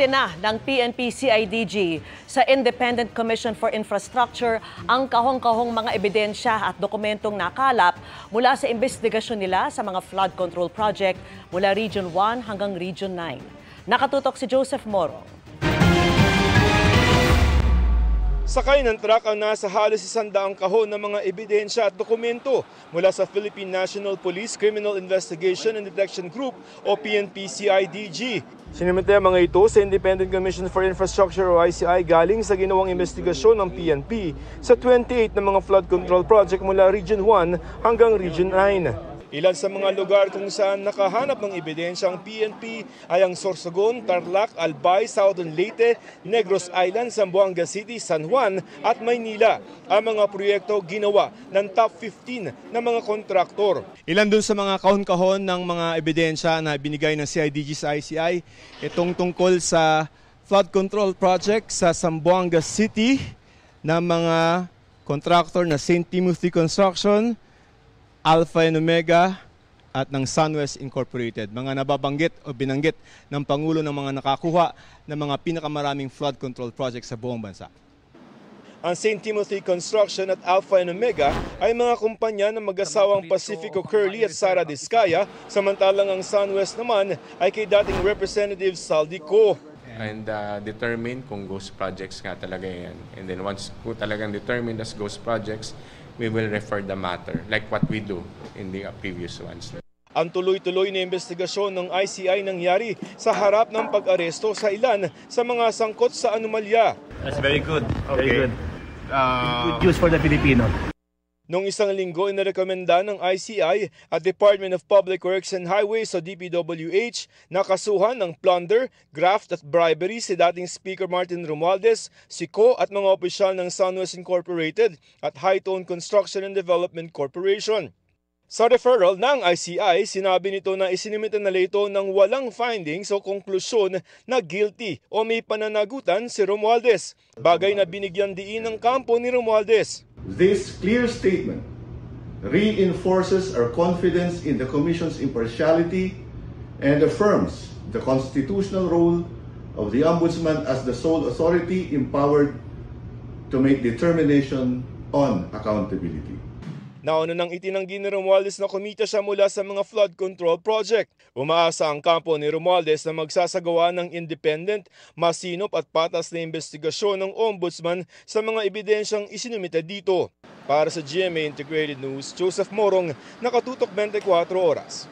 Submite na ng PNP-CIDG sa Independent Commission for Infrastructure ang kahong-kahong mga ebidensya at dokumentong nakalap mula sa investigasyon nila sa mga flood control project mula Region 1 hanggang Region 9. Nakatutok si Joseph Morong. Sakay ng truck ang nasa halos 100 kahon ng mga ebidensya at dokumento mula sa Philippine National Police Criminal Investigation and Detection Group o PNP-CIDG. Sinimite ang mga ito sa Independent Commission for Infrastructure o ICI galing sa ginawang investigasyon ng PNP sa 28 na mga flood control project mula Region 1 hanggang Region 9. Ilan sa mga lugar kung saan nakahanap ng ebidensya ang PNP ay ang Sorsogon, Tarlac, Albay, Southern Leyte, Negros Island, Zamboanga City, San Juan at Maynila. Ang mga proyekto ginawa ng top 15 na mga kontraktor. Ilan dun sa mga kahon-kahon ng mga ebidensya na binigay ng CIDG sa ICI, itong tungkol sa flood control project sa Zamboanga City ng mga kontraktor na St. Timothy Construction, Alpha and Omega at ng Sunwest Incorporated. Mga nababanggit o binanggit ng Pangulo ng mga nakakuha ng mga pinakamaraming flood control projects sa buong bansa. Ang St. Timothy Construction at Alpha and Omega ay mga kumpanya ng mag-asawang Pacifico Curly at Sara Discaya, samantalang ang Sunwest naman ay kay dating Representative Saldico. And determine kung ghost projects nga talaga yan. And then once po talagang determined as ghost projects, we will refer the matter like what we do in the previous ones. Ang tuloy-tuloy na investigasyon ng ICI nangyari sa harap ng pag-aresto sa ilan sa mga sangkot sa anomalya. That's very good. Okay. Very good. Good news for the Filipino. Noong isang linggo, inirekomenda ng ICI at Department of Public Works and Highways o DPWH na kasuhan ng plunder, graft at bribery si dating Speaker Martin Romualdez, Siko at mga opisyal ng Sunwest Incorporated at Hightone Construction and Development Corporation. Sa referral ng ICI, sinabi nito na isinimita na ito ng walang findings o konklusyon na guilty o may pananagutan si Romualdez, bagay na binigyan diin ng kampo ni Romualdez. This clear statement reinforces our confidence in the Commission's impartiality and affirms the constitutional role of the Ombudsman as the sole authority empowered to make determination on accountability. Nauna nang itinanggi ni Romualdez na kumita siya mula sa mga flood control project. Umaasa ang kampo ni Romualdez na magsasagawa ng independent, masinop at patas na investigasyon ng Ombudsman sa mga ebidensyang isinumite dito. Para sa GMA Integrated News, Joseph Morong, Nakatutok 24 Oras.